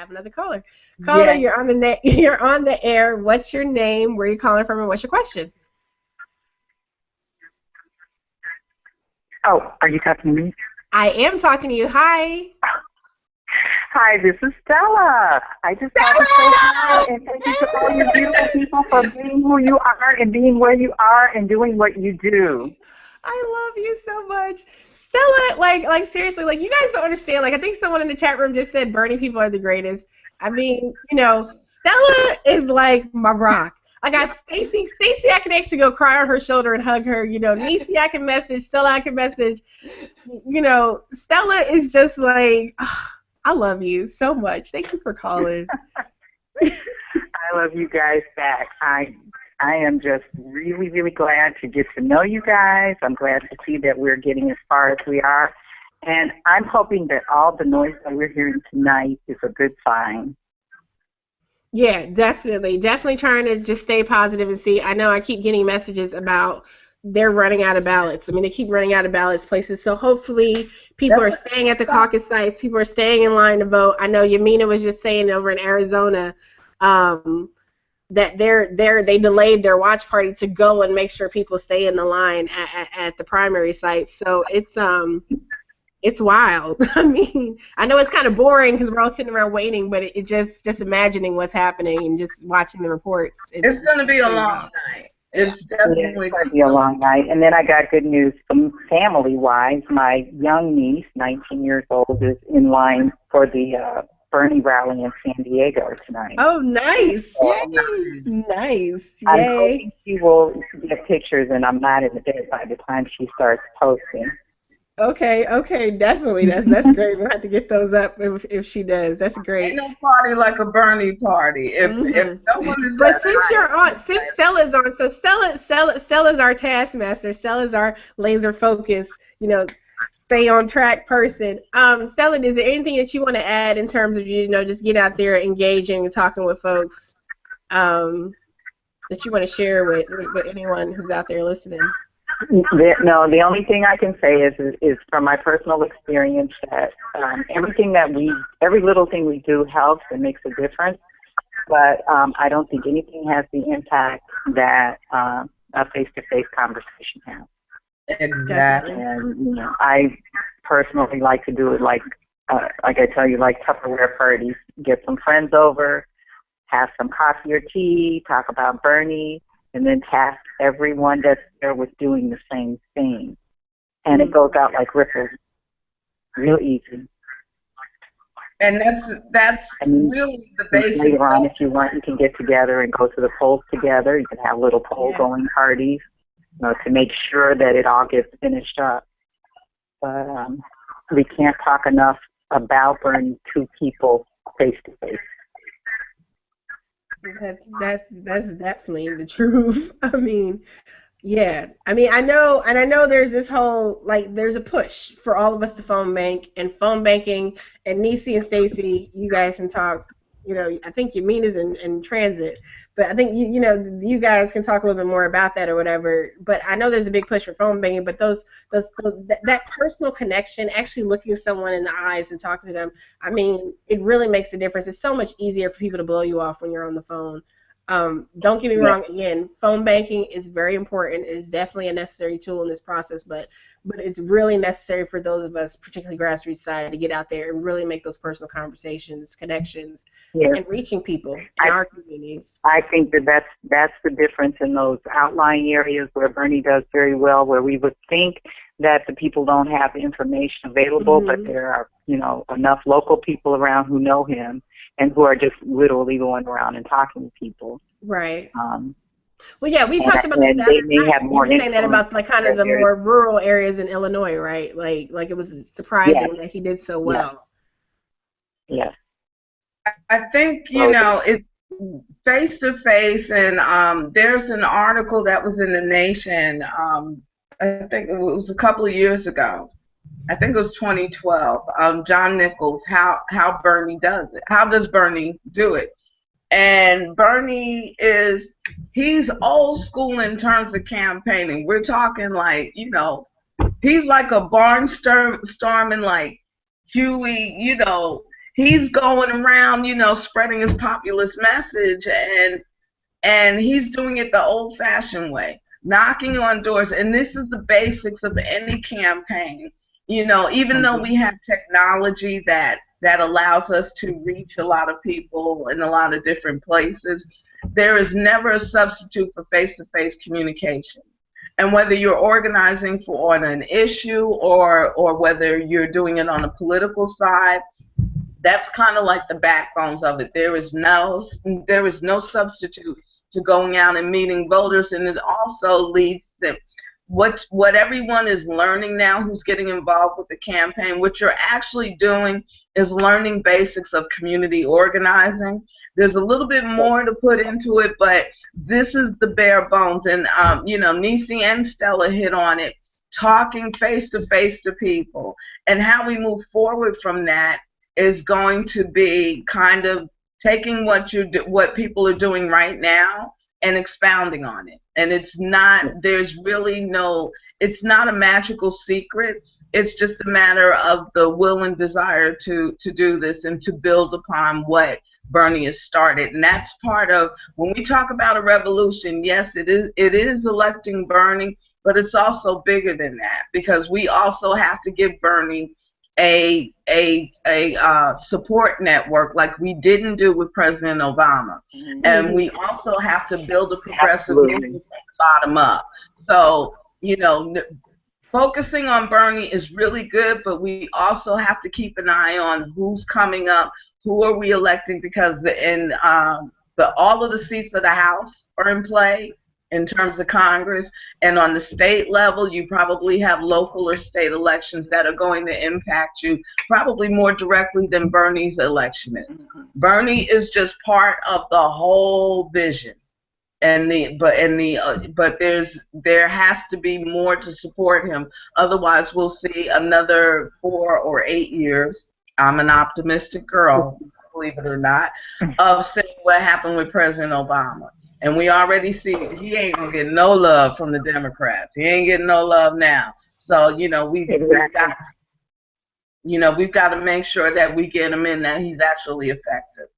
have another caller. Caller, Yes. you're on the you're on the air. What's your name? Where are you calling from? And what's your question? Oh, are you talking to me? I am talking to you. Hi. Hi, this is Stella. I just called to say hi and thank you to all you beautiful people for being who you are and being where you are and doing what you do. I love you so much. Stella, like seriously, like you guys don't understand. Like I think someone in the chat room just said Bernie people are the greatest. I mean, Stella is like my rock. I got Stacy. Stacy, I can actually go cry on her shoulder and hug her. Niecy, I can message. Stella, I can message. Stella is just like, I love you so much. Thank you for calling. I love you guys back. I am just really, really glad to get to know you guys. I'm glad to see that we're getting as far as we are. And I'm hoping that all the noise that we're hearing tonight is a good sign. Yeah, definitely. Definitely trying to just stay positive and see. I know I keep getting messages about they're running out of ballots. I mean, they keep running out of ballots places. So hopefully people are staying at the caucus sites. People are staying in line to vote. I know Yamina was just saying over in Arizona that they delayed their watch party to go and make sure people stay in the line at the primary site. So it's wild. I mean, I know it's kind of boring because we're all sitting around waiting, but it just imagining what's happening and just watching the reports. It's going to be a long night. It's definitely going to be a long night. And then I got good news family-wise. My young niece, 19 years old, is in line for the Bernie rally in San Diego tonight. Oh, nice. Yay. Nice. I'm Yay. hoping she will get pictures, and I'm not in the bed by the time she starts posting. Okay, definitely. That's great. We'll have to get those up if she does. That's great. Ain't no party like a Bernie party. If someone is but since Stella's on, so Stella's our taskmaster. Stella's our laser focus, stay on track person. Stella, is there anything that you want to add in terms of just get out there engaging and talking with folks that you want to share with anyone who's out there listening? No, the only thing I can say is from my personal experience that every little thing we do helps and makes a difference. But I don't think anything has the impact that a face-to-face conversation has. Exactly. And I personally like to do it like I tell you, like Tupperware parties. Get some friends over, have some coffee or tea, talk about Bernie, and then task everyone that's there with doing the same thing. And it goes out like ripples, real easy. And that's really the basic. Later on, if you want, you can get together and go to the polls together. You can have little poll-going parties, to make sure that it all gets finished up. But we can't talk enough about Bernie to people face-to-face. That's definitely the truth. I mean, yeah. I mean, I know there's this whole, there's a push for all of us to phone bank, and phone banking, and Niecy and Stacy, you guys can talk, I think Yamina's in transit, but I think, you guys can talk a little bit more about that or whatever, but I know there's a big push for phone banking, but that personal connection, actually looking someone in the eyes and talking to them, I mean, it really makes a difference. It's so much easier for people to blow you off when you're on the phone. Don't get me wrong, again, phone banking is very important. It is definitely a necessary tool in this process, but it's really necessary for those of us, particularly grassroots side, to get out there and really make those personal conversations, connections, and reaching people in our communities. I think that's the difference in those outlying areas where Bernie does very well, where we would think that the people don't have the information available, but there are, enough local people around who know him and who are just literally going around and talking to people. Right. Well, yeah, we talked about this Saturday night. You were saying that about kind of the more rural areas in Illinois, right? Like it was surprising that he did so well. Yes. I think, it's face-to-face, and there's an article that was in The Nation, I think it was a couple of years ago. I think it was 2012. John Nichols, how Bernie does it. How does Bernie do it? And Bernie he's old school in terms of campaigning. We're talking he's like a barnstorming like Huey, he's going around, spreading his populist message, and he's doing it the old-fashioned way, knocking on doors. And this is the basics of any campaign. Even though we have technology that allows us to reach a lot of people in a lot of different places, there is never a substitute for face-to-face communication. And whether you're organizing for on an issue or whether you're doing it on the political side, that's kind of like the backbones of it. There is no substitute to going out and meeting voters, and it also leads to what everyone is learning now who's getting involved with the campaign. What you're actually doing is learning basics of community organizing. There's a little bit more to put into it, but this is the bare bones. And Nisi and Stella hit on it, talking face to people, and how we move forward from that is going to be kind of taking what people are doing right now and expounding on it. And it's not a magical secret. It's just a matter of the will and desire to do this and to build upon what Bernie has started. And that's part of, when we talk about a revolution, yes, it is electing Bernie, but it's also bigger than that, because we also have to give Bernie a support network like we didn't do with President Obama. Mm-hmm. And we also have to build a progressive movement from the bottom up. So, focusing on Bernie is really good, but we also have to keep an eye on who's coming up, who are we electing, because all of the seats of the House are in play in terms of Congress, and on the state level, you probably have local or state elections that are going to impact you probably more directly than Bernie's election is. Mm-hmm. Bernie is just part of the whole vision, but there has to be more to support him. Otherwise, we'll see another 4 or 8 years. I'm an optimistic girl, believe it or not, of seeing what happened with President Obama. And we already see he ain't gonna get no love from the Democrats. He ain't getting no love now. So we've got to make sure that we get him in, that he's actually effective.